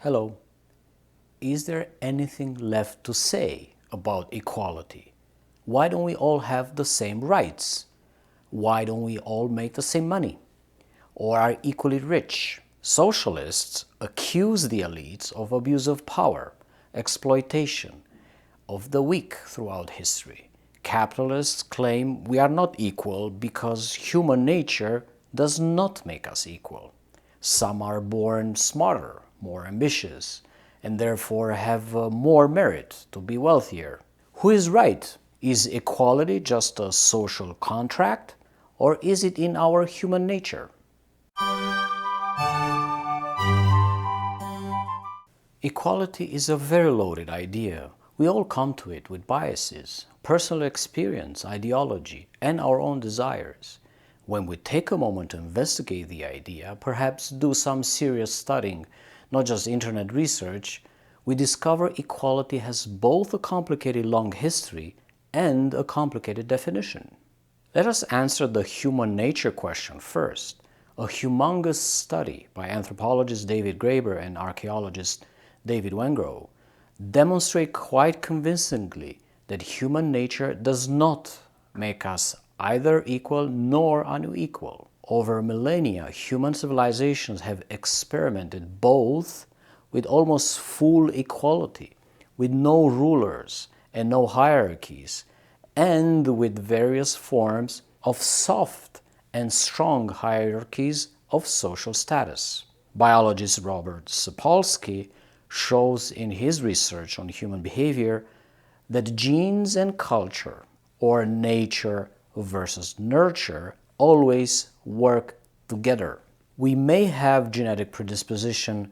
Hello. Is there anything left to say about equality? Why don't we all have the same rights? Why don't we all make the same money? Or are equally rich? Socialists accuse the elites of abuse of power, exploitation of the weak throughout history. Capitalists claim we are not equal because human nature does not make us equal. Some are born smarter, more ambitious, and therefore have more merit to be wealthier. Who is right? Is equality just a social contract, or is it in our human nature? Equality is a very loaded idea. We all come to it with biases, personal experience, ideology, and our own desires. When we take a moment to investigate the idea, perhaps do some serious studying, not just internet research, we discover equality has both a complicated long history and a complicated definition. Let us answer the human nature question first. A humongous study by anthropologist David Graeber and archaeologist David Wengrow demonstrate quite convincingly that human nature does not make us either equal nor unequal. Over millennia, human civilizations have experimented both with almost full equality, with no rulers and no hierarchies, and with various forms of soft and strong hierarchies of social status. Biologist Robert Sapolsky shows in his research on human behavior that genes and culture, or nature versus nurture, always work together. We may have genetic predisposition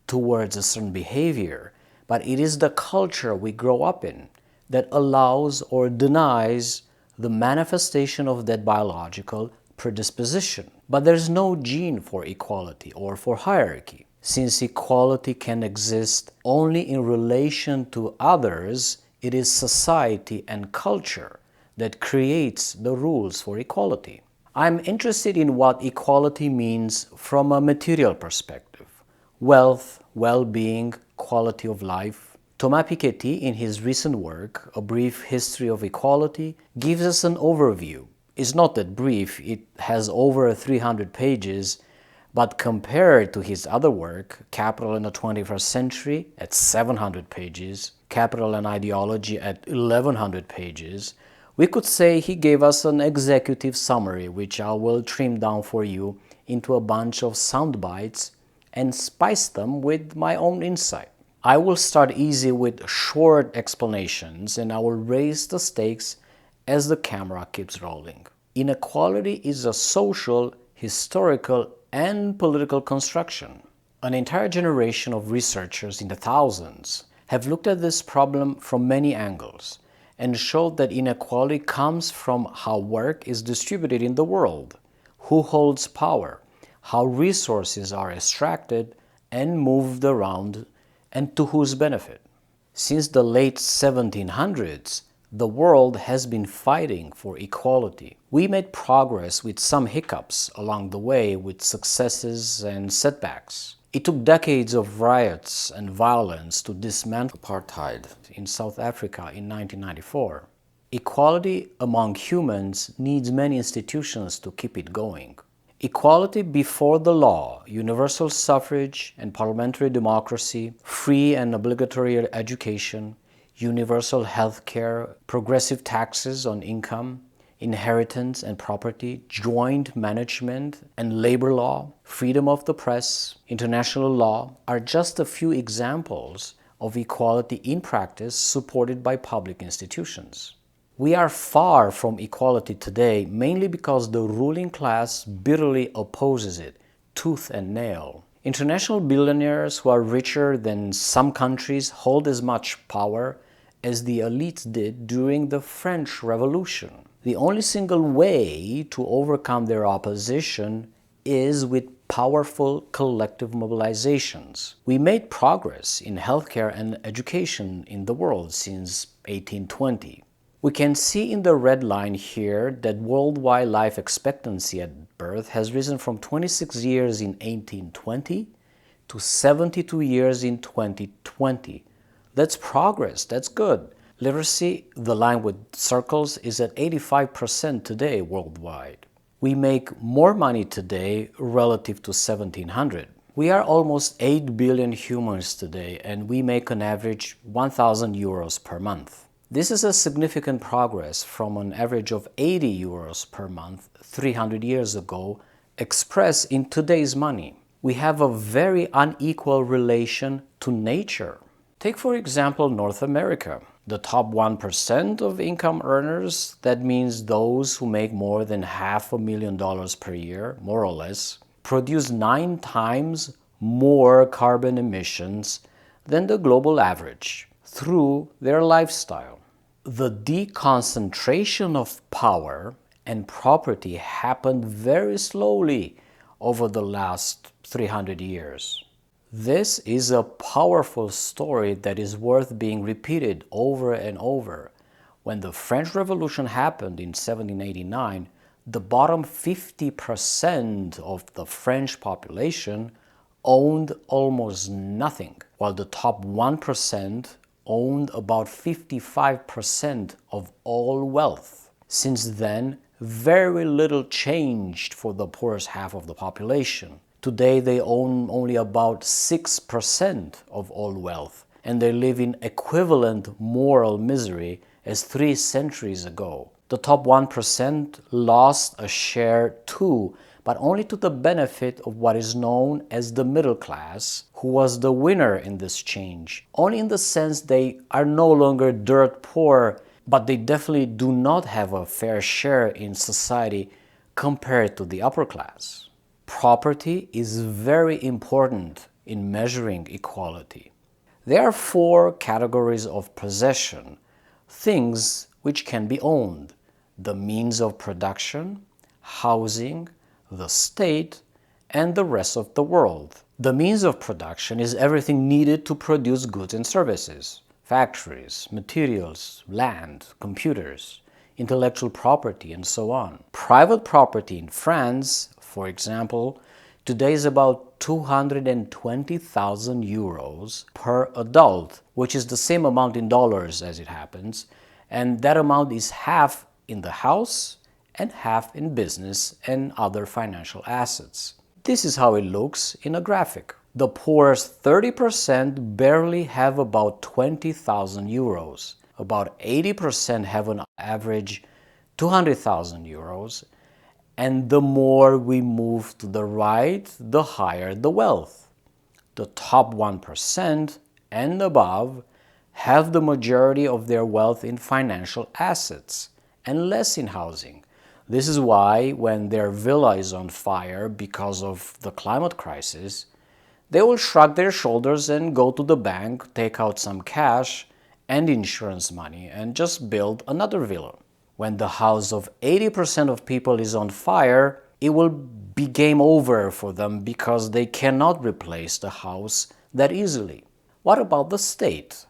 towards a certain behavior, but it is the culture we grow up in that allows or denies the manifestation of that biological predisposition. But there's no gene for equality or for hierarchy. Since equality can exist only in relation to others, it is society and culture that creates the rules for equality. I'm interested in what equality means from a material perspective. Wealth, well-being, quality of life. Thomas Piketty, in his recent work, A Brief History of Equality, gives us an overview. It's not that brief, it has over 300 pages, but compared to his other work, Capital in the 21st Century, at 700 pages, Capital and Ideology at 1100 pages, we could say he gave us an executive summary, which I will trim down for you into a bunch of sound bites and spice them with my own insight. I will start easy with short explanations, and I will raise the stakes as the camera keeps rolling. Inequality is a social, historical, and political construction. An entire generation of researchers in the thousands have looked at this problem from many angles and showed that inequality comes from how work is distributed in the world, who holds power, how resources are extracted and moved around, and to whose benefit. Since the late 1700s, the world has been fighting for equality. We made progress with some hiccups along the way, with successes and setbacks. It took decades of riots and violence to dismantle apartheid in South Africa in 1994. Equality among humans needs many institutions to keep it going. Equality before the law, universal suffrage and parliamentary democracy, free and obligatory education, universal health care, progressive taxes on income, inheritance and property, joint management and labor law, freedom of the press, international law are just a few examples of equality in practice supported by public institutions. We are far from equality today mainly because the ruling class bitterly opposes it, tooth and nail. International billionaires who are richer than some countries hold as much power as the elites did during the French Revolution. The only single way to overcome their opposition is with powerful collective mobilizations. We made progress in healthcare and education in the world since 1820. We can see in the red line here that worldwide life expectancy at birth has risen from 26 years in 1820 to 72 years in 2020. That's progress, that's good. Literacy, the line with circles, is at 85% today worldwide. We make more money today relative to 1700. We are almost 8 billion humans today, and we make on average 1,000 euros per month. This is a significant progress from an average of 80 euros per month 300 years ago, expressed in today's money. We have a very unequal relation to nature. Take, for example, North America. The top 1% of income earners, that means those who make more than $500,000 per year, more or less, produce 9 times more carbon emissions than the global average through their lifestyle. The deconcentration of power and property happened very slowly over the last 300 years. This is a powerful story that is worth being repeated over and over. When the French Revolution happened in 1789, the bottom 50% of the French population owned almost nothing, while the top 1% owned about 55% of all wealth. Since then, very little changed for the poorest half of the population. Today, they own only about 6% of all wealth, and they live in equivalent moral misery as 3 centuries ago. The top 1% lost a share too, but only to the benefit of what is known as the middle class, who was the winner in this change. Only in the sense they are no longer dirt poor, but they definitely do not have a fair share in society compared to the upper class. Property is very important in measuring equality. There are 4 categories of possession, things which can be owned: the means of production, housing, the state, and the rest of the world. The means of production is everything needed to produce goods and services: factories, materials, land, computers, intellectual property, and so on. Private property in France, for example, today is about 220,000 euros per adult, which is the same amount in dollars as it happens, and that amount is half in the house and half in business and other financial assets. This is how it looks in a graphic. The poorest 30% barely have about 20,000 euros. About 80% have on average 200,000 euros. And the more we move to the right, the higher the wealth. The top 1% and above have the majority of their wealth in financial assets and less in housing. This is why when their villa is on fire because of the climate crisis, they will shrug their shoulders and go to the bank, take out some cash and insurance money, and just build another villa. When the house of 80% of people is on fire, it will be game over for them because they cannot replace the house that easily. What about the state?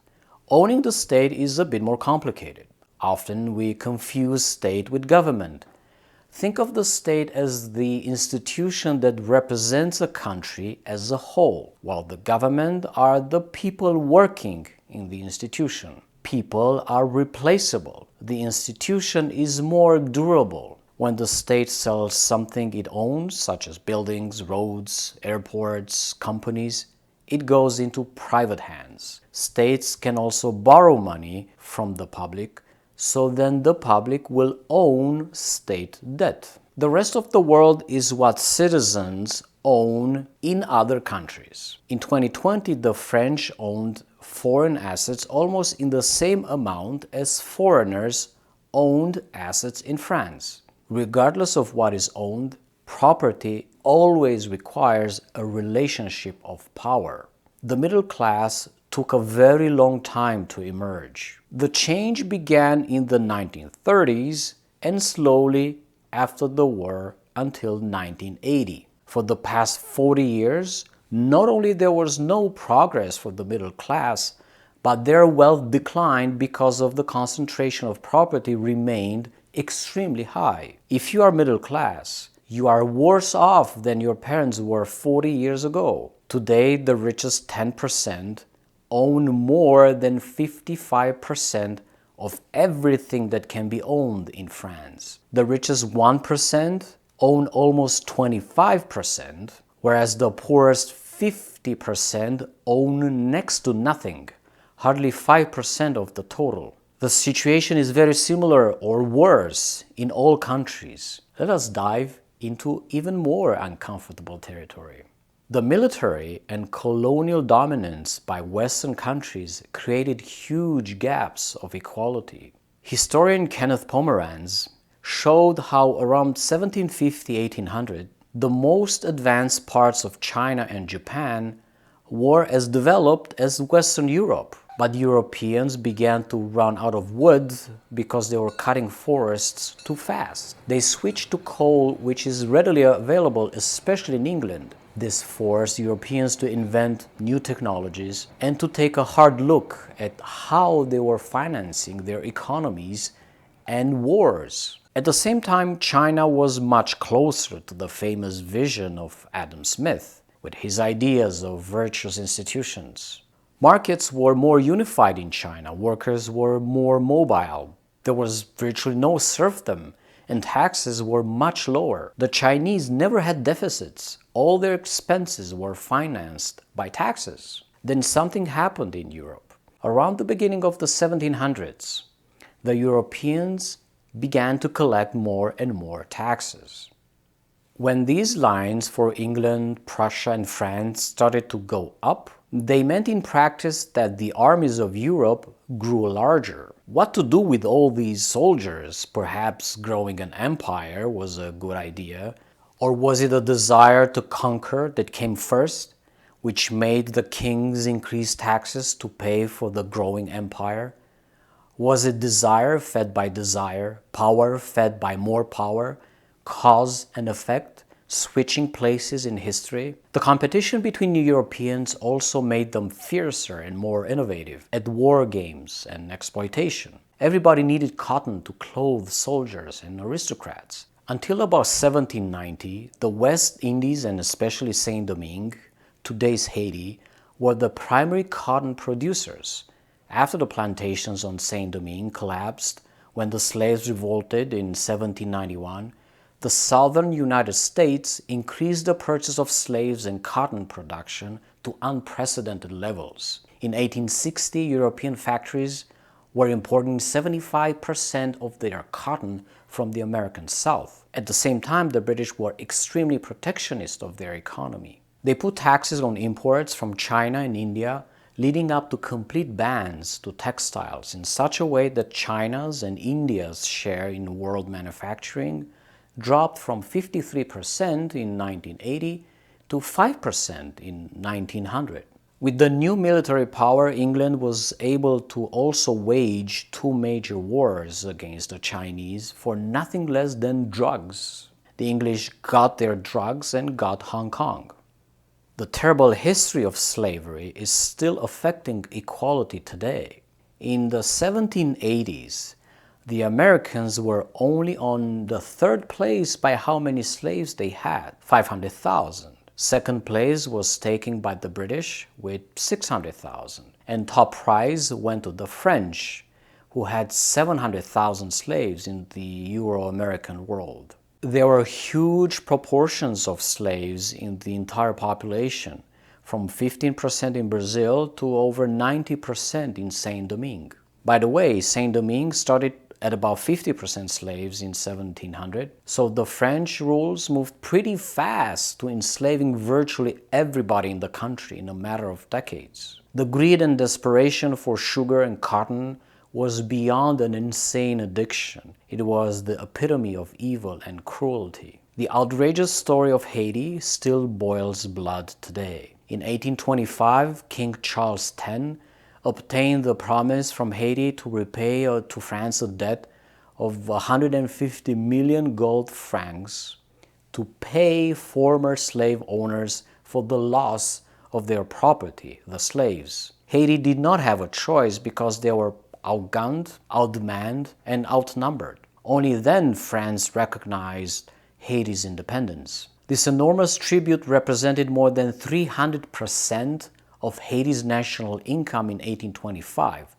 Owning the state is a bit more complicated. Often we confuse state with government. Think of the state as the institution that represents a country as a whole, while the government are the people working in the institution. People are replaceable. The institution is more durable. When the state sells something it owns, such as buildings, roads, airports, companies, it goes into private hands. States can also borrow money from the public, so then the public will own state debt. The rest of the world is what citizens own in other countries. In 2020, the French owned foreign assets almost in the same amount as foreigners owned assets in France. Regardless of what is owned, property always requires a relationship of power. The middle class took a very long time to emerge. The change began in the 1930s and slowly after the war until 1980. For the past 40 years, not only there was no progress for the middle class, but their wealth declined because of the concentration of property remained extremely high. If you are middle class, you are worse off than your parents were 40 years ago. Today, the richest 10% own more than 55% of everything that can be owned in France. The richest 1% own almost 25%, whereas the poorest 50% own next to nothing, hardly 5% of the total. The situation is very similar or worse in all countries. Let us dive into even more uncomfortable territory. The military and colonial dominance by Western countries created huge gaps of equality. Historian Kenneth Pomeranz showed how around 1750-1800, the most advanced parts of China and Japan were as developed as Western Europe. But Europeans began to run out of wood because they were cutting forests too fast. They switched to coal, which is readily available, especially in England. This forced Europeans to invent new technologies and to take a hard look at how they were financing their economies and wars. At the same time, China was much closer to the famous vision of Adam Smith, with his ideas of virtuous institutions. Markets were more unified in China, workers were more mobile, there was virtually no serfdom, and taxes were much lower. The Chinese never had deficits. All their expenses were financed by taxes. Then something happened in Europe. Around the beginning of the 1700s, the Europeans began to collect more and more taxes. When these lines for England, Prussia, and France started to go up, they meant in practice that the armies of Europe grew larger. What to do with all these soldiers? Perhaps growing an empire was a good idea. Or was it a desire to conquer that came first, which made the kings increase taxes to pay for the growing empire? Was it desire fed by desire, power fed by more power, cause and effect, switching places in history? The competition between Europeans also made them fiercer and more innovative at war games and exploitation. Everybody needed cotton to clothe soldiers and aristocrats. Until about 1790, the West Indies and especially Saint-Domingue, today's Haiti, were the primary cotton producers. After the plantations on Saint-Domingue collapsed when the slaves revolted in 1791, the southern United States increased the purchase of slaves and cotton production to unprecedented levels. In 1860, European factories were importing 75% of their cotton from the American South. At the same time, the British were extremely protectionist of their economy. They put taxes on imports from China and India, leading up to complete bans to textiles in such a way that China's and India's share in world manufacturing dropped from 53% in 1980 to 5% in 1900. With the new military power, England was able to also wage two major wars against the Chinese for nothing less than drugs. The English got their drugs and got Hong Kong. The terrible history of slavery is still affecting equality today. In the 1780s, the Americans were only on the third place by how many slaves they had, 500,000. Second place was taken by the British with 600,000. And top prize went to the French, who had 700,000 slaves in the Euro-American world. There were huge proportions of slaves in the entire population, from 15% in Brazil to over 90% in Saint-Domingue. By the way, Saint-Domingue started at about 50% slaves in 1700, so the French rules moved pretty fast to enslaving virtually everybody in the country in a matter of decades. The greed and desperation for sugar and cotton was beyond an insane addiction. It was the epitome of evil and cruelty. The outrageous story of Haiti still boils blood today. In 1825, King Charles X obtained the promise from Haiti to repay to France a debt of 150 million gold francs to pay former slave owners for the loss of their property, the slaves. Haiti did not have a choice because they were outgunned, outmanned, and outnumbered. Only then France recognized Haiti's independence. This enormous tribute represented more than 300% of Haiti's national income in 1825,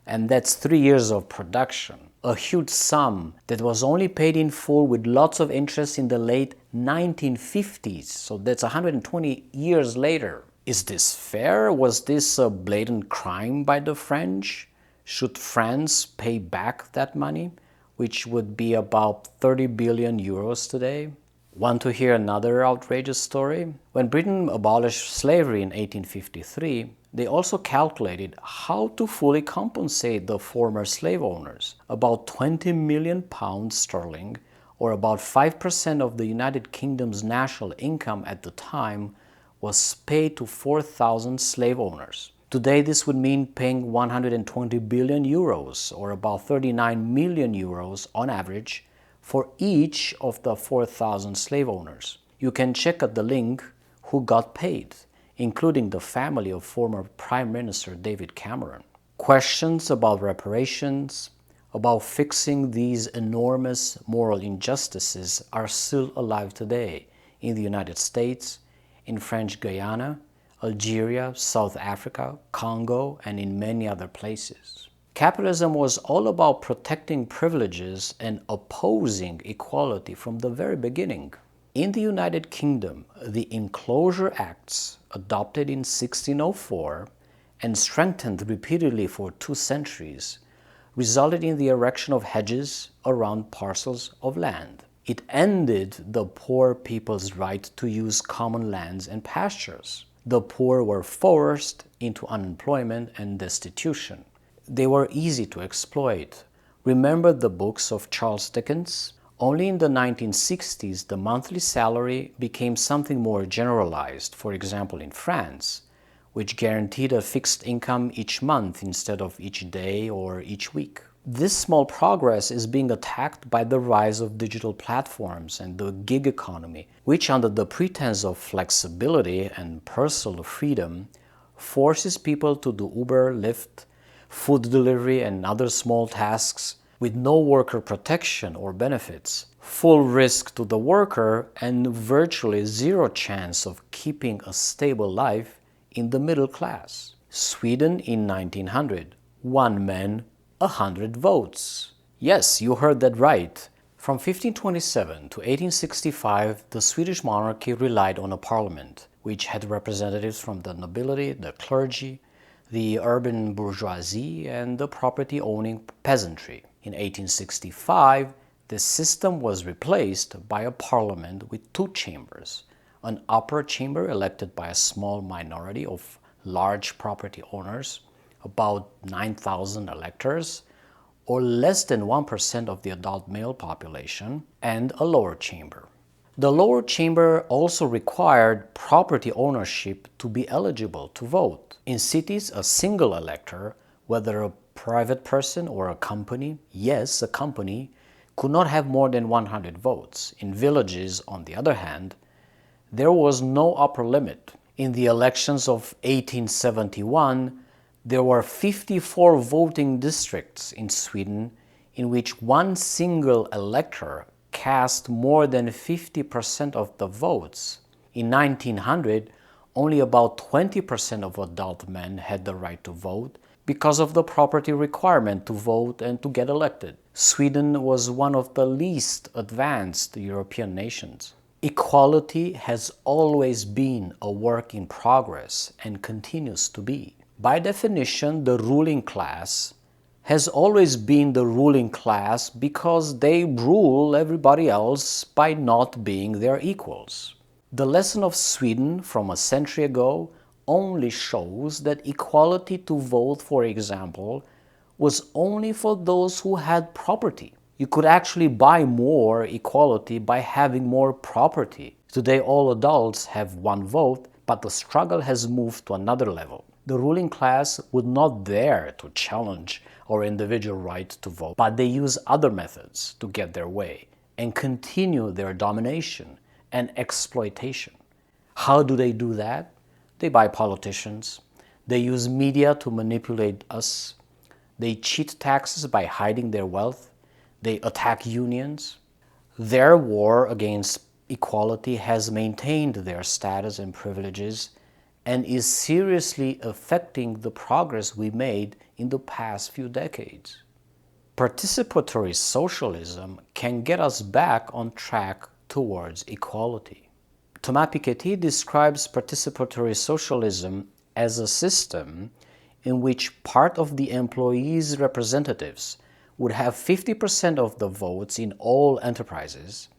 and that's 3 years of production. A huge sum that was only paid in full with lots of interest in the late 1950s, so that's 120 years later. Is this fair? Was this a blatant crime by the French? Should France pay back that money, which would be about 30 billion euros today? Want to hear another outrageous story? When Britain abolished slavery in 1853, they also calculated how to fully compensate the former slave owners. About 20 million pounds sterling, or about 5% of the United Kingdom's national income at the time, was paid to 4,000 slave owners. Today, this would mean paying 120 billion euros, or about 39 million euros on average, for each of the 4,000 slave owners. You can check at the link who got paid, including the family of former Prime Minister David Cameron. Questions about reparations, about fixing these enormous moral injustices are still alive today in the United States, in French Guiana, Algeria, South Africa, Congo, and in many other places. Capitalism was all about protecting privileges and opposing equality from the very beginning. In the United Kingdom, the Enclosure Acts, adopted in 1604 and strengthened repeatedly for 2 centuries, resulted in the erection of hedges around parcels of land. It ended the poor people's right to use common lands and pastures. The poor were forced into unemployment and destitution. They were easy to exploit. Remember the books of Charles Dickens? Only in the 1960s, the monthly salary became something more generalized, for example in France, which guaranteed a fixed income each month instead of each day or each week. This small progress is being attacked by the rise of digital platforms and the gig economy, which under the pretense of flexibility and personal freedom, forces people to do Uber, Lyft, food delivery and other small tasks with no worker protection or benefits, full risk to the worker and virtually zero chance of keeping a stable life in the middle class. Sweden in 1900, 1 man, 100 votes. Yes, you heard that right. From 1527 to 1865, the Swedish monarchy relied on a parliament, which had representatives from the nobility, the clergy, the urban bourgeoisie, and the property-owning peasantry. In 1865, the system was replaced by a parliament with 2 chambers, an upper chamber elected by a small minority of large property owners, about 9,000 electors, or less than 1% of the adult male population, and a lower chamber. The lower chamber also required property ownership to be eligible to vote. In cities, a single elector, whether a private person or a company, yes, a company, could not have more than 100 votes. In villages, on the other hand, there was no upper limit. In the elections of 1871, there were 54 voting districts in Sweden in which one single elector cast more than 50% of the votes. In 1900, only about 20% of adult men had the right to vote because of the property requirement to vote and to get elected. Sweden was one of the least advanced European nations. Equality has always been a work in progress and continues to be. By definition, the ruling class has always been the ruling class because they rule everybody else by not being their equals. The lesson of Sweden from a century ago only shows that equality to vote, for example, was only for those who had property. You could actually buy more equality by having more property. Today, all adults have 1 vote, but the struggle has moved to another level. The ruling class would not dare to challenge our individual right to vote, but they use other methods to get their way and continue their domination and exploitation. How do they do that? They buy politicians. They use media to manipulate us. They cheat taxes by hiding their wealth. They attack unions. Their war against equality has maintained their status and privileges and is seriously affecting the progress we made in the past few decades. Participatory socialism can get us back on track towards equality. Thomas Piketty describes participatory socialism as a system in which part of the employees' representatives would have 50% of the votes in all enterprises,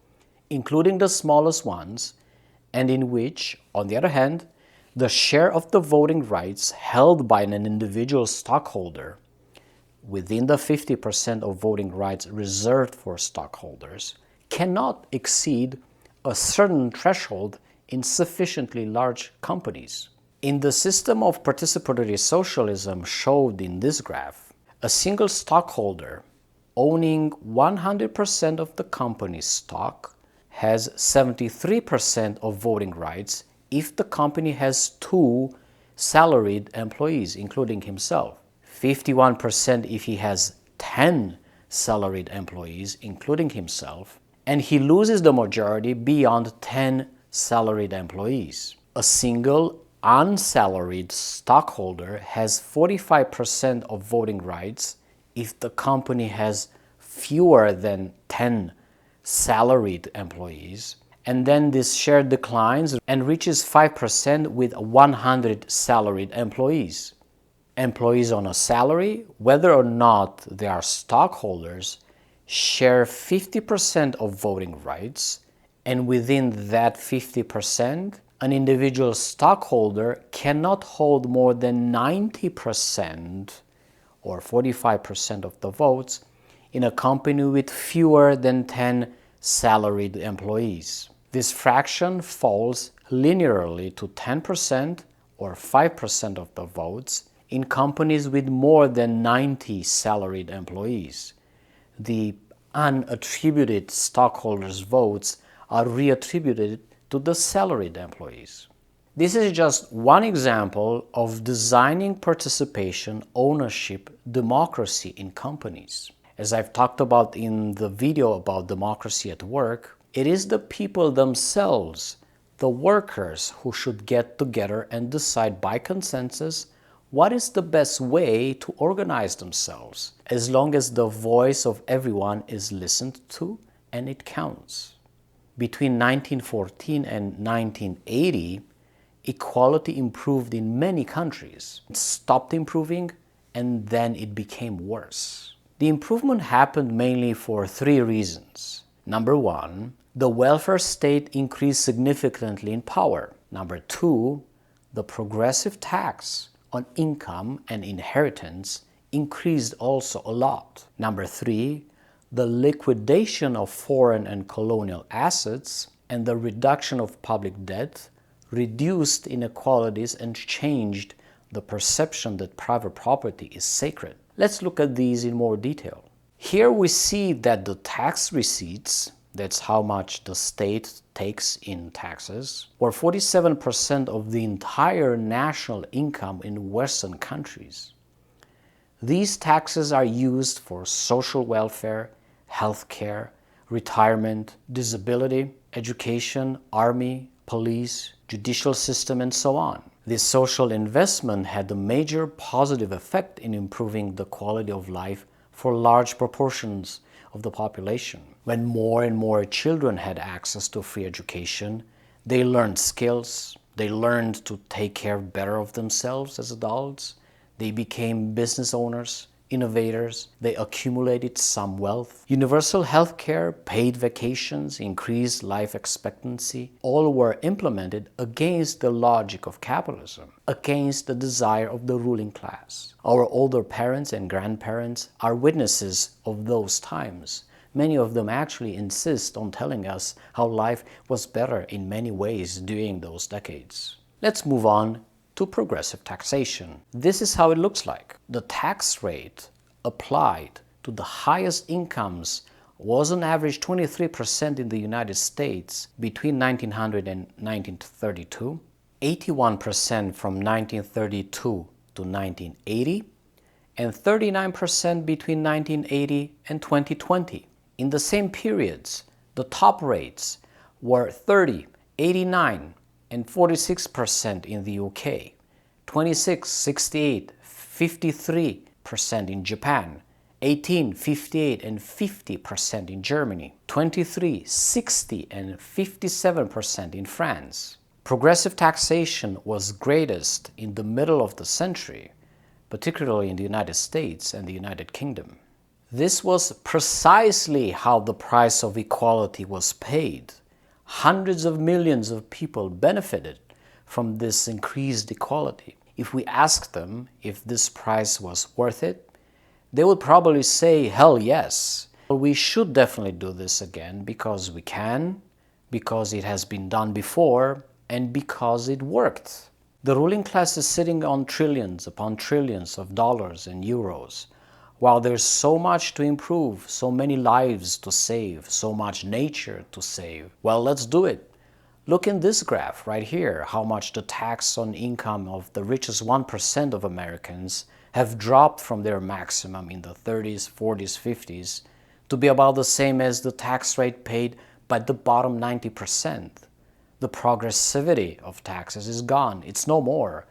including the smallest ones, and in which, on the other hand, the share of the voting rights held by an individual stockholder within the 50% of voting rights reserved for stockholders cannot exceed a certain threshold in sufficiently large companies. In the system of participatory socialism showed in this graph, a single stockholder owning 100% of the company's stock has 73% of voting rights if the company has 2 salaried employees, including himself, 51% if he has 10 salaried employees, including himself, and he loses the majority beyond 10 salaried employees. A single unsalaried stockholder has 45% of voting rights if the company has fewer than 10 salaried employees, and then this share declines and reaches 5% with 100 salaried employees. Employees on a salary, whether or not they are stockholders, share 50% of voting rights, and within that 50%, an individual stockholder cannot hold more than 90% or 45% of the votes in a company with fewer than 10 salaried employees. This fraction falls linearly to 10% or 5% of the votes in companies with more than 90 salaried employees. The unattributed stockholders' votes are reattributed to the salaried employees. This is just one example of designing participation, ownership, democracy in companies. As I've talked about in the video about democracy at work, it is the people themselves, the workers, who should get together and decide by consensus what is the best way to organize themselves, as long as the voice of everyone is listened to and it counts. Between 1914 and 1980, equality improved in many countries. It stopped improving and then it became worse. The improvement happened mainly for 3 reasons. Number 1, the welfare state increased significantly in power. Number 2, the progressive tax on income and inheritance increased also a lot. Number 3, the liquidation of foreign and colonial assets and the reduction of public debt reduced inequalities and changed the perception that private property is sacred. Let's look at these in more detail. Here we see that the tax receipts, that's how much the state takes in taxes, were 47% of the entire national income in Western countries. These taxes are used for social welfare, healthcare, retirement, disability, education, army, police, judicial system, and so on. This social investment had a major positive effect in improving the quality of life for large proportions of the population. When more and more children had access to free education, they learned skills, they learned to take care better of themselves as adults, they became business owners, innovators, they accumulated some wealth. Universal health care, paid vacations, increased life expectancy, all were implemented against the logic of capitalism, against the desire of the ruling class. Our older parents and grandparents are witnesses of those times. Many of them actually insist on telling us how life was better in many ways during those decades. Let's move on to progressive taxation. This is how it looks like. The tax rate applied to the highest incomes was on average 23% in the United States between 1900 and 1932, 81% from 1932 to 1980, and 39% between 1980 and 2020. In the same periods, the top rates were 30, 89, and 46% in the UK, 26, 68, 53% in Japan, 18, 58, and 50% in Germany, 23, 60, and 57% in France. Progressive taxation was greatest in the middle of the century, particularly in the United States and the United Kingdom. This was precisely how the price of equality was paid. Hundreds of millions of people benefited from this increased equality. If we asked them if this price was worth it, they would probably say, hell yes. We should definitely do this again because we can, because it has been done before, and because it worked. The ruling class is sitting on trillions upon trillions of dollars and euros. While there's so much to improve, so many lives to save, so much nature to save, well, let's do it. Look in this graph right here, how much the tax on income of the richest 1% of Americans have dropped from their maximum in the 30s, 40s, 50s to be about the same as the tax rate paid by the bottom 90%. The progressivity of taxes is gone. It's no more.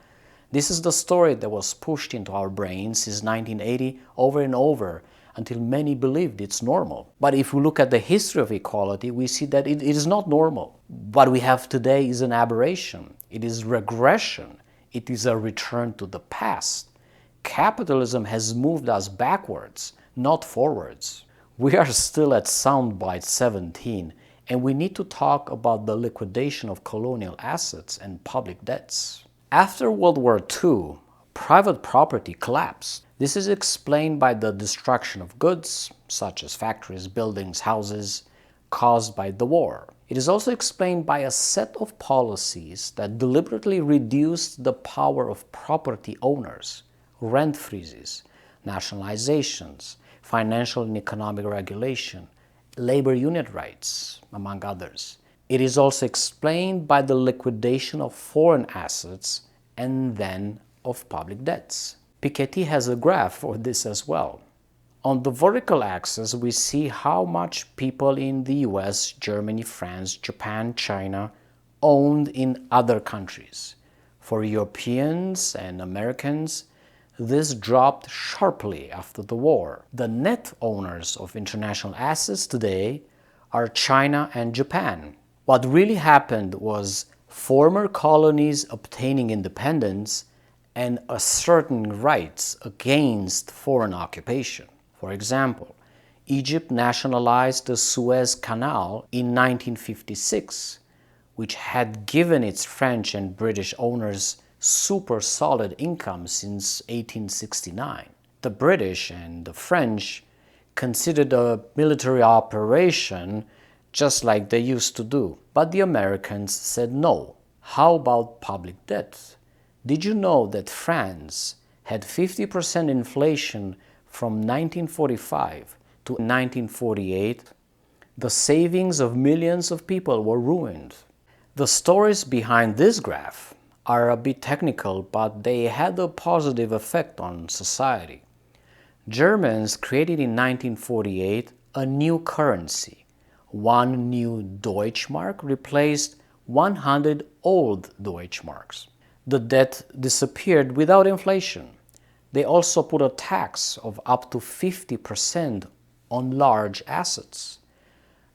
This is the story that was pushed into our brains since 1980 over and over until many believed it's normal. But if we look at the history of equality, we see that it is not normal. What we have today is an aberration. It is regression. It is a return to the past. Capitalism has moved us backwards, not forwards. We are still at SOUNDBITE 17, and we need to talk about the liquidation of colonial assets and public debts. After World War II, private property collapsed. This is explained by the destruction of goods, such as factories, buildings, houses, caused by the war. It is also explained by a set of policies that deliberately reduced the power of property owners, rent freezes, nationalizations, financial and economic regulation, labor unit rights, among others. It is also explained by the liquidation of foreign assets and then of public debts. Piketty has a graph for this as well. On the vertical axis, we see how much people in the US, Germany, France, Japan, China owned in other countries. For Europeans and Americans, this dropped sharply after the war. The net owners of international assets today are China and Japan. What really happened was former colonies obtaining independence and asserting rights against foreign occupation. For example, Egypt nationalized the Suez Canal in 1956, which had given its French and British owners super solid income since 1869. The British and the French considered a military operation just like they used to do. But the Americans said no. How about public debt? Did you know that France had 50% inflation from 1945 to 1948? The savings of millions of people were ruined. The stories behind this graph are a bit technical, but they had a positive effect on society. Germans created in 1948 a new currency. One new Deutschmark replaced 100 old Deutschmarks. The debt disappeared without inflation. They also put a tax of up to 50% on large assets.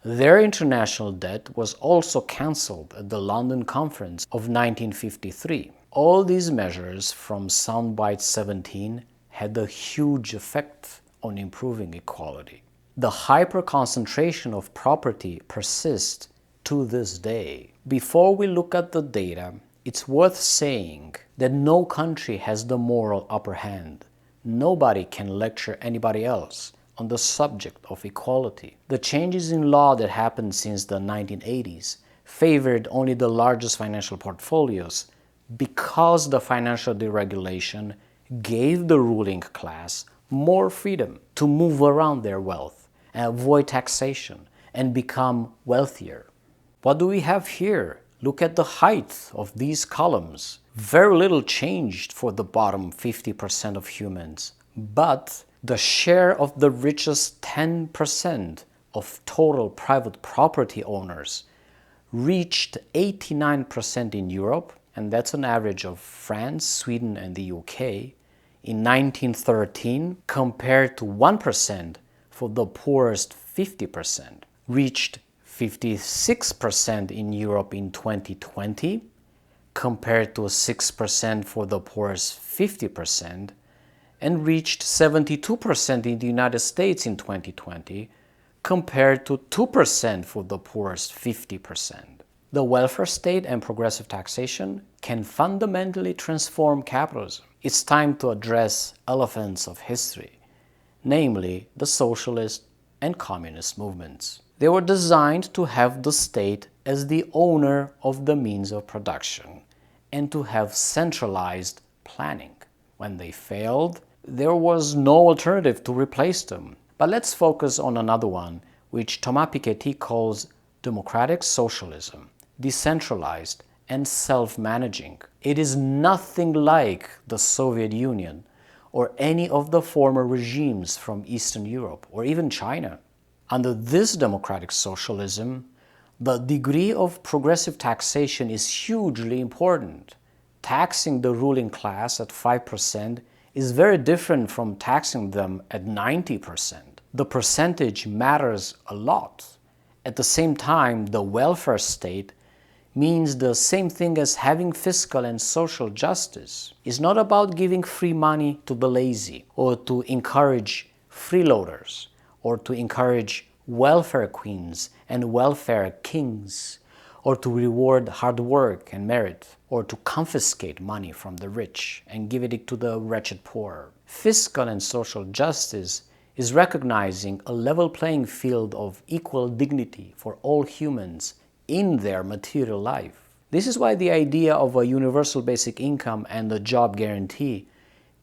Their international debt was also cancelled at the London Conference of 1953. All these measures from SOUNDBITE 17 had a huge effect on improving equality. The hyperconcentration of property persists to this day. Before we look at the data, it's worth saying that no country has the moral upper hand. Nobody can lecture anybody else on the subject of equality. The changes in law that happened since the 1980s favored only the largest financial portfolios because the financial deregulation gave the ruling class more freedom to move around their wealth and avoid taxation and become wealthier. What do we have here? Look at the height of these columns. Very little changed for the bottom 50% of humans, but the share of the richest 10% of total private property owners reached 89% in Europe, and that's an average of France, Sweden, and the UK, in 1913, compared to 1% for the poorest 50%, reached 56% in Europe in 2020, compared to 6% for the poorest 50%, and reached 72% in the United States in 2020, compared to 2% for the poorest 50%. The welfare state and progressive taxation can fundamentally transform capitalism. It's time to address elephants of history, namely the socialist and communist movements. They were designed to have the state as the owner of the means of production and to have centralized planning. When they failed, there was no alternative to replace them. But let's focus on another one, which Thomas Piketty calls democratic socialism, decentralized and self-managing. It is nothing like the Soviet Union or any of the former regimes from Eastern Europe or even China. Under this democratic socialism, the degree of progressive taxation is hugely important. Taxing the ruling class at 5% is very different from taxing them at 90%. The percentage matters a lot. At the same time, the welfare state means the same thing as having fiscal and social justice. It's not about giving free money to the lazy or to encourage freeloaders or to encourage welfare queens and welfare kings or to reward hard work and merit or to confiscate money from the rich and give it to the wretched poor. Fiscal and social justice is recognizing a level playing field of equal dignity for all humans in their material life. This is why the idea of a universal basic income and a job guarantee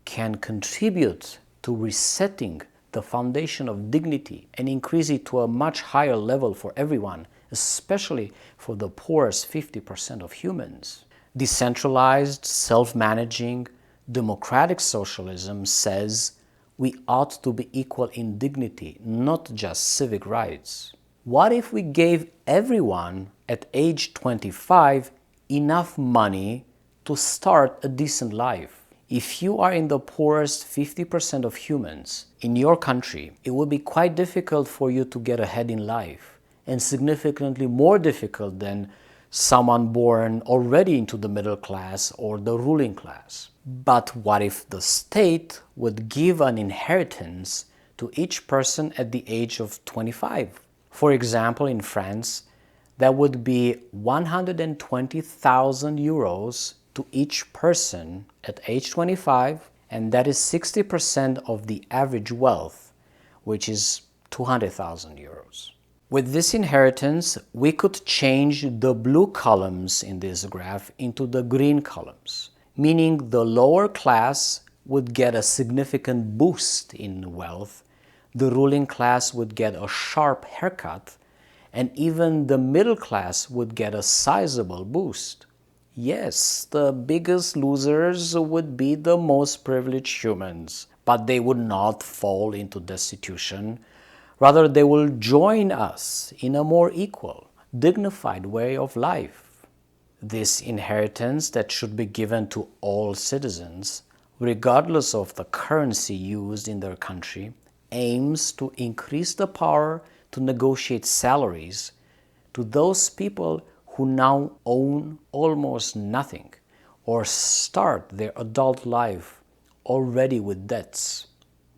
can contribute to resetting the foundation of dignity and increase it to a much higher level for everyone, especially for the poorest 50% of humans. Decentralized, self-managing, democratic socialism says we ought to be equal in dignity, not just civic rights. What if we gave everyone at age 25 enough money to start a decent life? If you are in the poorest 50% of humans in your country, it will be quite difficult for you to get ahead in life, and significantly more difficult than someone born already into the middle class or the ruling class. But what if the state would give an inheritance to each person at the age of 25? For example, in France, that would be 120,000 euros to each person at age 25, and that is 60% of the average wealth, which is 200,000 euros. With this inheritance, we could change the blue columns in this graph into the green columns, meaning the lower class would get a significant boost in wealth, the ruling class would get a sharp haircut, and even the middle class would get a sizable boost. Yes, the biggest losers would be the most privileged humans, but they would not fall into destitution. Rather, they will join us in a more equal, dignified way of life. This inheritance that should be given to all citizens, regardless of the currency used in their country, aims to increase the power to negotiate salaries to those people who now own almost nothing or start their adult life already with debts.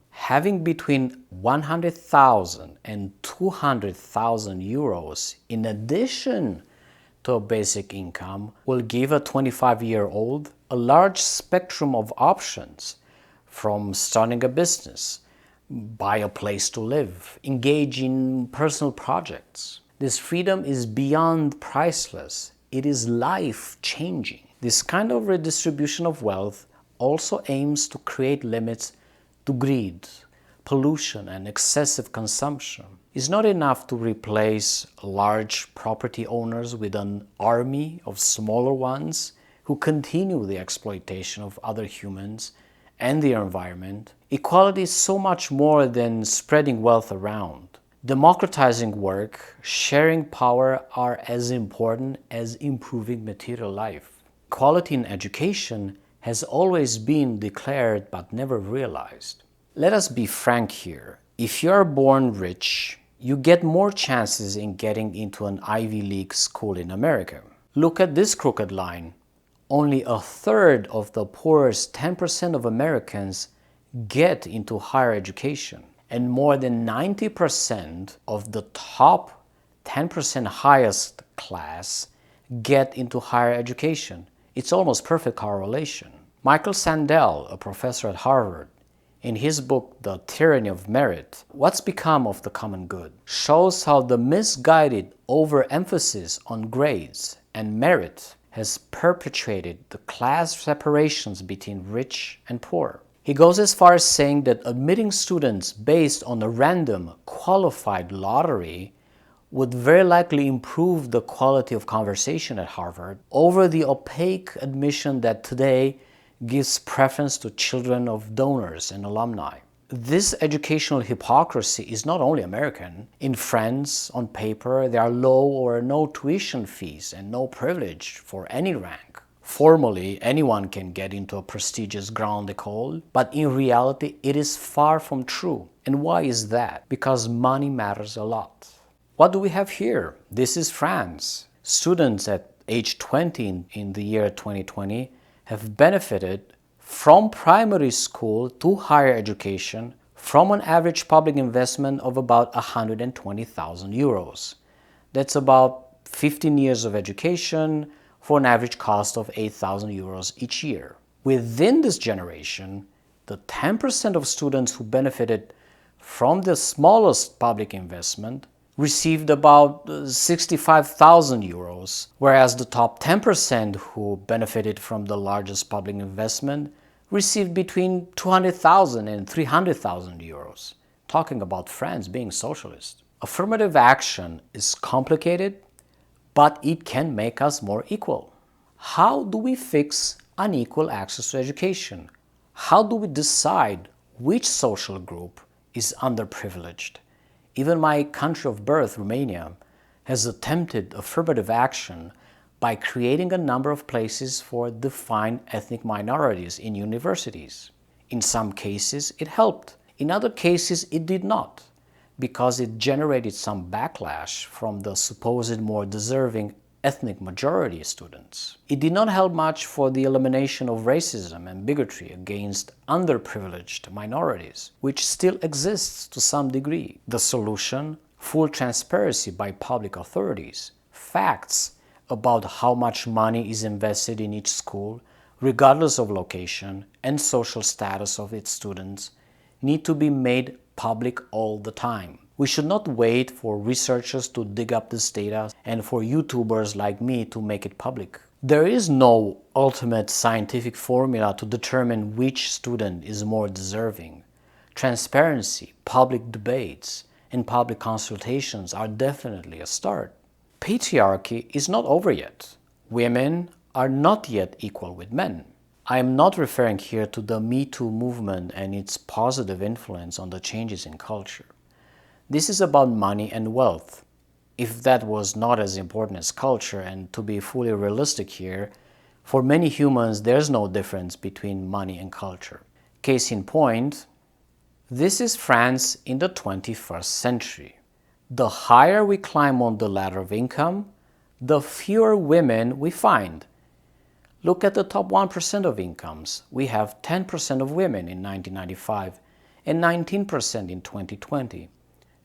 Having between 100,000 and 200,000 euros in addition to a basic income will give a 25-year-old a large spectrum of options, from starting a business, buy a place to live, engage in personal projects. This freedom is beyond priceless. It is life-changing. This kind of redistribution of wealth also aims to create limits to greed, pollution, and excessive consumption. It's not enough to replace large property owners with an army of smaller ones who continue the exploitation of other humans and the environment. Equality is so much more than spreading wealth around. Democratizing work, sharing power are as important as improving material life. Equality in education has always been declared but never realized. Let us be frank here. If you are born rich, you get more chances in getting into an Ivy League school in America. Look at this crooked line. Only a third of the poorest 10% of Americans get into higher education, and more than 90% of the top 10% highest class get into higher education. It's almost perfect correlation. Michael Sandel, a professor at Harvard, in his book, The Tyranny of Merit, What's Become of the Common Good, shows how the misguided overemphasis on grades and merit has perpetuated the class separations between rich and poor. He goes as far as saying that admitting students based on a random qualified lottery would very likely improve the quality of conversation at Harvard over the opaque admission that today gives preference to children of donors and alumni. This educational hypocrisy is not only American. In France, on paper, there are low or no tuition fees and no privilege for any rank. Formally, anyone can get into a prestigious grande école, but in reality, it is far from true. And why is that? Because money matters a lot. What do we have here? This is France. Students at age 20 in the year 2020 have benefited from primary school to higher education from an average public investment of about 120,000 euros. That's about 15 years of education for an average cost of 8,000 euros each year. Within this generation, the 10% of students who benefited from the smallest public investment received about 65,000 euros, whereas the top 10% who benefited from the largest public investment received between 200,000 and 300,000 euros. Talking about France being socialist. Affirmative action is complicated, but it can make us more equal. How do we fix unequal access to education? How do we decide which social group is underprivileged? Even my country of birth, Romania, has attempted affirmative action by creating a number of places for defined ethnic minorities in universities. In some cases, it helped. In other cases, it did not, because it generated some backlash from the supposed more deserving ethnic majority students. It did not help much for the elimination of racism and bigotry against underprivileged minorities, which still exists to some degree. The solution? Full transparency by public authorities. Facts about how much money is invested in each school, regardless of location and social status of its students, need to be made public all the time. We should not wait for researchers to dig up this data and for YouTubers like me to make it public. There is no ultimate scientific formula to determine which student is more deserving. Transparency, public debates, and public consultations are definitely a start. Patriarchy is not over yet. Women are not yet equal with men. I am not referring here to the Me Too movement and its positive influence on the changes in culture. This is about money and wealth. If that was not as important as culture, and to be fully realistic here, for many humans there's no difference between money and culture. Case in point, this is France in the 21st century. The higher we climb on the ladder of income, the fewer women we find. Look at the top 1% of incomes. We have 10% of women in 1995 and 19% in 2020.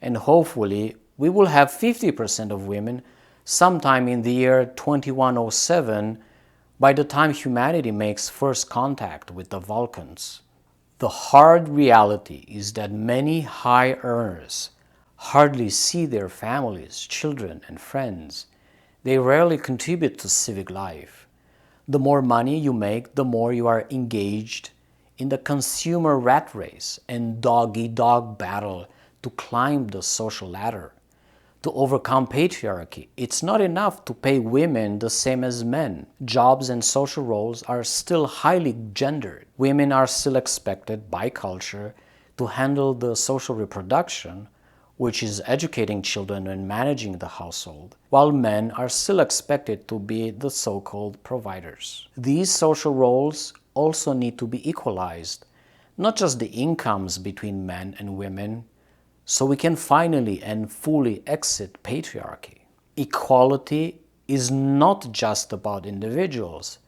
And hopefully we will have 50% of women sometime in the year 2107 by the time humanity makes first contact with the Vulcans. The hard reality is that many high earners hardly see their families, children, and friends. They rarely contribute to civic life. The more money you make, the more you are engaged in the consumer rat race and dog-eat-dog battle to climb the social ladder. To overcome patriarchy, it's not enough to pay women the same as men. Jobs and social roles are still highly gendered. Women are still expected by culture to handle the social reproduction, which is educating children and managing the household, while men are still expected to be the so-called providers. These social roles also need to be equalized, not just the incomes between men and women, so we can finally and fully exit patriarchy. Equality is not just about individuals,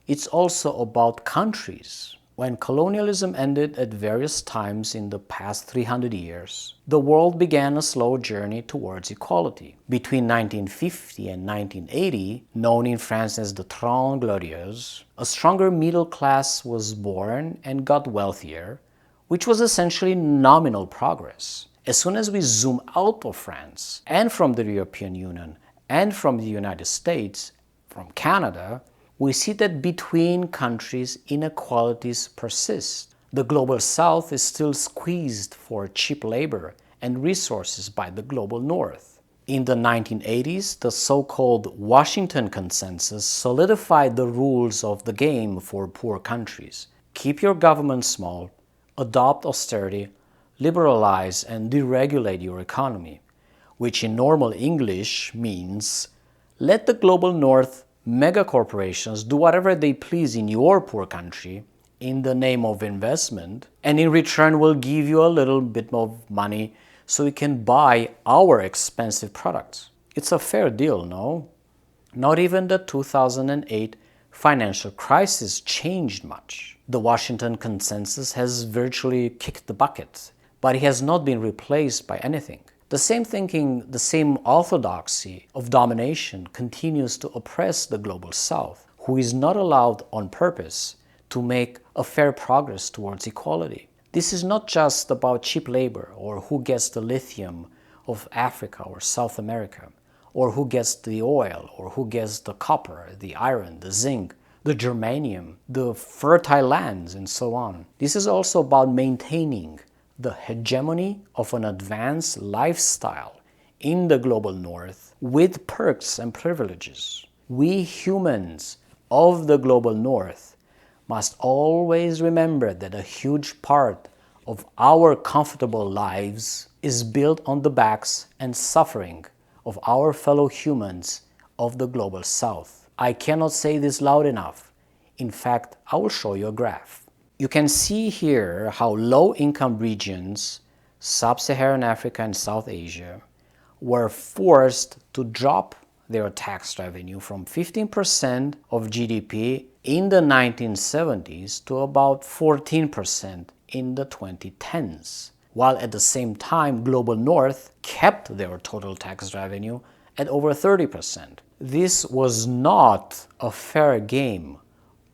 it's also about countries. When colonialism ended at various times in the past 300 years, the world began a slow journey towards equality. Between 1950 and 1980, known in France as the Trente Glorieuses, a stronger middle class was born and got wealthier, which was essentially nominal progress. As soon as we zoom out of France and from the European Union and from the United States, from Canada, we see that between countries, inequalities persist. The global south is still squeezed for cheap labor and resources by the global north. In the 1980s, the so-called Washington Consensus solidified the rules of the game for poor countries. Keep your government small, adopt austerity, liberalize and deregulate your economy, which in normal English means let the global north mega corporations do whatever they please in your poor country in the name of investment, and in return will give you a little bit of money so you can buy our expensive products. It's a fair deal, no? Not even the 2008 financial crisis changed much. The Washington Consensus has virtually kicked the bucket, but it has not been replaced by anything. The same thinking, the same orthodoxy of domination continues to oppress the global south, who is not allowed on purpose to make a fair progress towards equality. This is not just about cheap labor or who gets the lithium of Africa or South America, or who gets the oil, or who gets the copper, the iron, the zinc, the germanium, the fertile lands, and so on. This is also about maintaining the hegemony of an advanced lifestyle in the global north with perks and privileges. We humans of the global north must always remember that a huge part of our comfortable lives is built on the backs and suffering of our fellow humans of the global south. I cannot say this loud enough. In fact, I will show you a graph. You can see here how low-income regions, Sub-Saharan Africa and South Asia, were forced to drop their tax revenue from 15% of GDP in the 1970s to about 14% in the 2010s, while at the same time Global North kept their total tax revenue at over 30%. This was not a fair game.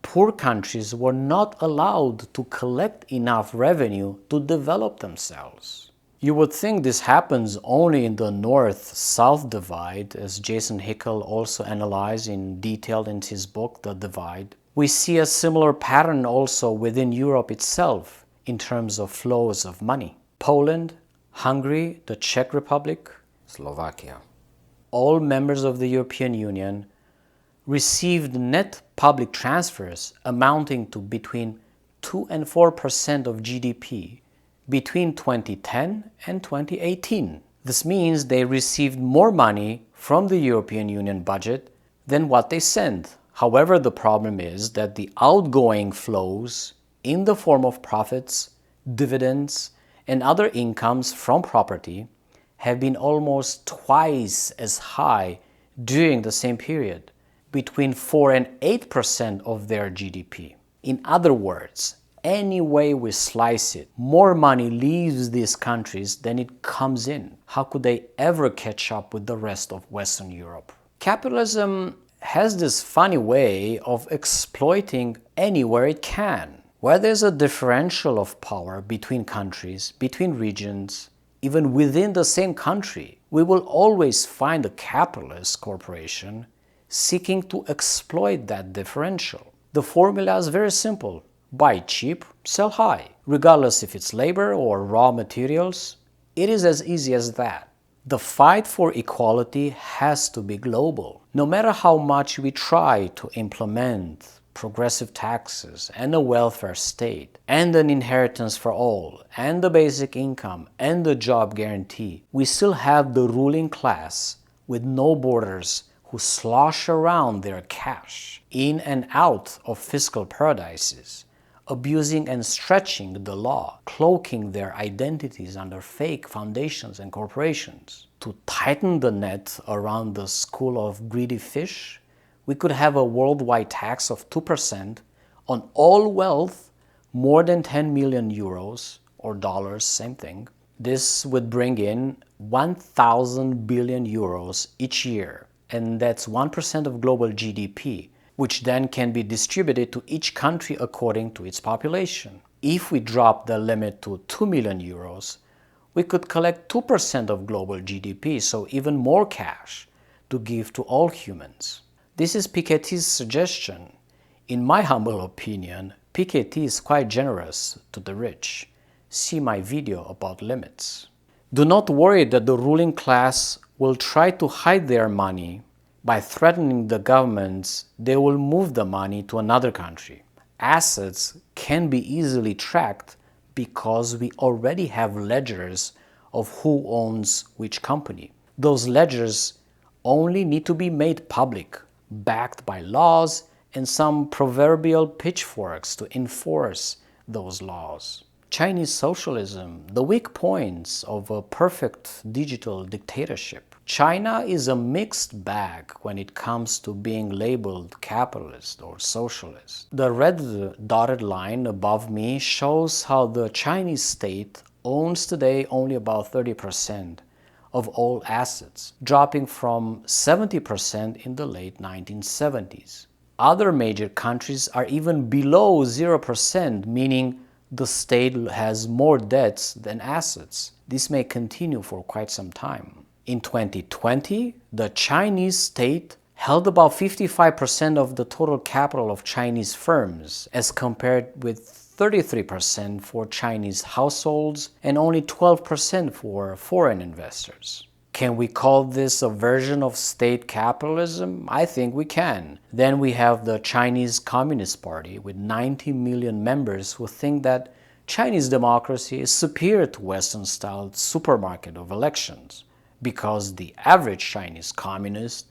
Poor countries were not allowed to collect enough revenue to develop themselves. You would think this happens only in the North-South divide, as Jason Hickel also analyzed in detail in his book, The Divide. We see a similar pattern also within Europe itself in terms of flows of money. Poland, Hungary, the Czech Republic, Slovakia, all members of the European Union received net public transfers amounting to between 2 and 4% of GDP between 2010 and 2018. This means they received more money from the European Union budget than what they sent. However, the problem is that the outgoing flows in the form of profits, dividends, and other incomes from property have been almost twice as high during the same period, between 4 and 8% of their GDP. In other words, any way we slice it, more money leaves these countries than it comes in. How could they ever catch up with the rest of Western Europe? Capitalism has this funny way of exploiting anywhere it can. Where there's a differential of power between countries, between regions, even within the same country, we will always find a capitalist corporation seeking to exploit that differential. The formula is very simple. Buy cheap, sell high. Regardless if it's labor or raw materials, it is as easy as that. The fight for equality has to be global. No matter how much we try to implement progressive taxes, and a welfare state, and an inheritance for all, and the basic income, and the job guarantee, we still have the ruling class with no borders who slosh around their cash in and out of fiscal paradises, abusing and stretching the law, cloaking their identities under fake foundations and corporations. To tighten the net around the school of greedy fish, we could have a worldwide tax of 2% on all wealth more than 10 million euros or dollars, same thing. This would bring in 1,000 billion euros each year, and that's 1% of global GDP, which then can be distributed to each country according to its population. If we drop the limit to 2 million euros, we could collect 2% of global GDP, so even more cash to give to all humans. This is Piketty's suggestion. In my humble opinion, Piketty is quite generous to the rich. See my video about limits. Do not worry that the ruling class will try to hide their money. By threatening the governments, they will move the money to another country. Assets can be easily tracked because we already have ledgers of who owns which company. Those ledgers only need to be made public, backed by laws and some proverbial pitchforks to enforce those laws. Chinese socialism, the weak points of a perfect digital dictatorship. China is a mixed bag when it comes to being labeled capitalist or socialist. The red dotted line above me shows how the Chinese state owns today only about 30% of all assets, dropping from 70% in the late 1970s. Other major countries are even below 0%, meaning the state has more debts than assets. This may continue for quite some time. In 2020, the Chinese state held about 55% of the total capital of Chinese firms, as compared with 33% for Chinese households and only 12% for foreign investors. Can we call this a version of state capitalism? I think we can. Then we have the Chinese Communist Party with 90 million members who think that Chinese democracy is superior to Western-style supermarket of elections because the average Chinese communist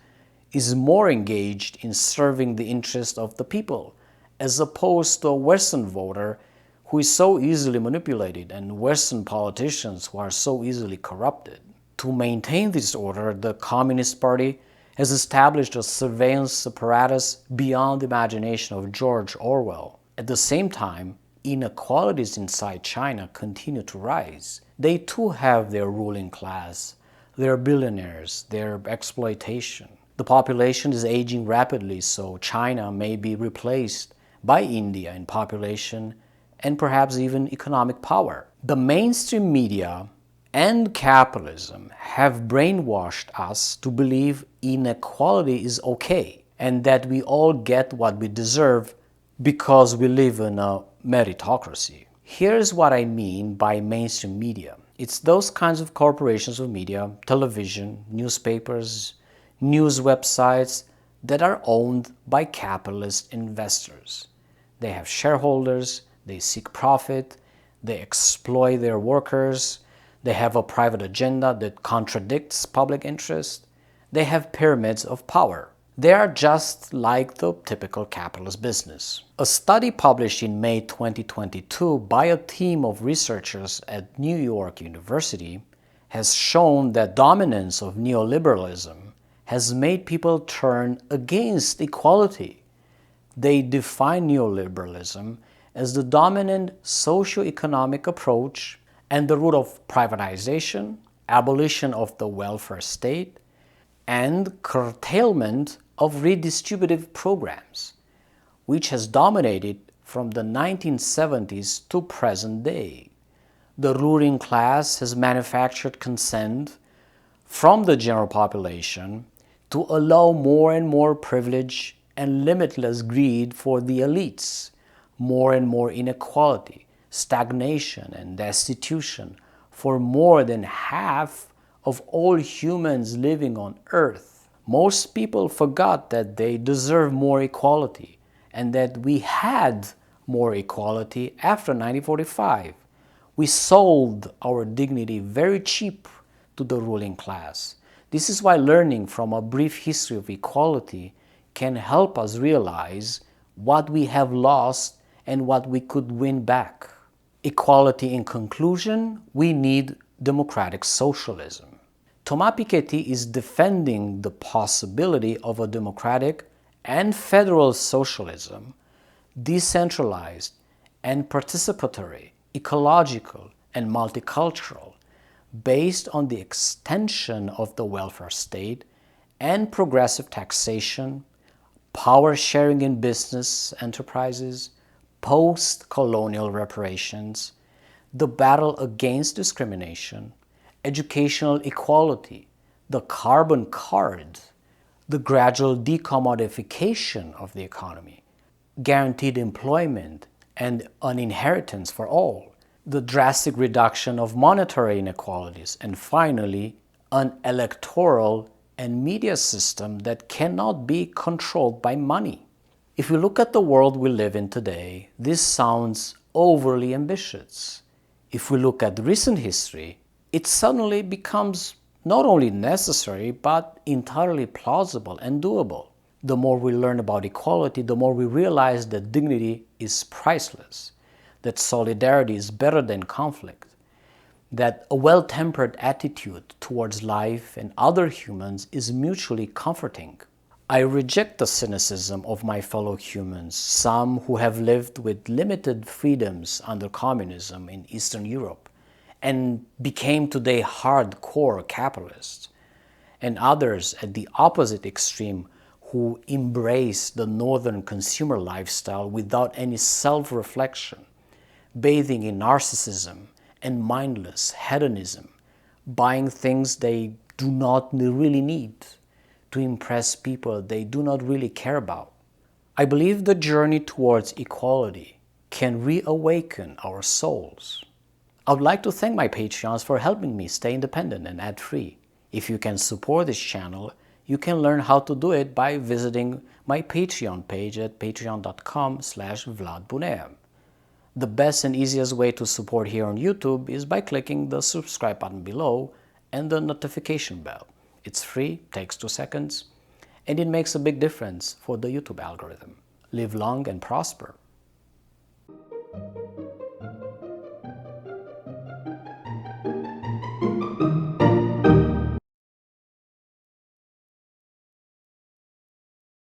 is more engaged in serving the interest of the people as opposed to a Western voter who is so easily manipulated and Western politicians who are so easily corrupted. To maintain this order, the Communist Party has established a surveillance apparatus beyond the imagination of George Orwell. At the same time, inequalities inside China continue to rise. They too have their ruling class, their billionaires, their exploitation. The population is aging rapidly, so China may be replaced by India in population and perhaps even economic power. The mainstream media and capitalism have brainwashed us to believe inequality is okay and that we all get what we deserve because we live in a meritocracy. Here's what I mean by mainstream media. It's those kinds of corporations of media, television, newspapers, news websites that are owned by capitalist investors. They have shareholders, they seek profit, they exploit their workers, they have a private agenda that contradicts public interest. They have pyramids of power. They are just like the typical capitalist business. A study published in May 2022 by a team of researchers at New York University has shown that dominance of neoliberalism has made people turn against equality. They define neoliberalism as the dominant socio-economic approach and the root of privatization, abolition of the welfare state, and curtailment of redistributive programs, which has dominated from the 1970s to present day. The ruling class has manufactured consent from the general population to allow more and more privilege and limitless greed for the elites, more and more inequality, stagnation, and destitution for more than half of all humans living on Earth. Most people forgot that they deserve more equality and that we had more equality after 1945. We sold our dignity very cheap to the ruling class. This is why learning from a brief history of equality can help us realize what we have lost and what we could win back. Equality in conclusion, we need democratic socialism. Thomas Piketty is defending the possibility of a democratic and federal socialism, decentralized and participatory, ecological and multicultural, based on the extension of the welfare state and progressive taxation, power sharing in business enterprises, post-colonial reparations, the battle against discrimination, educational equality, the carbon card, the gradual decommodification of the economy, guaranteed employment and an inheritance for all, the drastic reduction of monetary inequalities, and finally, an electoral and media system that cannot be controlled by money. If we look at the world we live in today, this sounds overly ambitious. If we look at recent history, it suddenly becomes not only necessary, but entirely plausible and doable. The more we learn about equality, the more we realize that dignity is priceless, that solidarity is better than conflict, that a well-tempered attitude towards life and other humans is mutually comforting. I reject the cynicism of my fellow humans, some who have lived with limited freedoms under communism in Eastern Europe and became today hardcore capitalists, and others at the opposite extreme who embrace the northern consumer lifestyle without any self-reflection, bathing in narcissism and mindless hedonism, buying things they do not really need to impress people they do not really care about. I believe the journey towards equality can reawaken our souls. I would like to thank my Patreons for helping me stay independent and ad-free. If you can support this channel, you can learn how to do it by visiting my Patreon page at patreon.com/Vlad Bunea. The best and easiest way to support here on YouTube is by clicking the subscribe button below and the notification bell. It's free, takes 2 seconds, and it makes a big difference for the YouTube algorithm. Live long and prosper.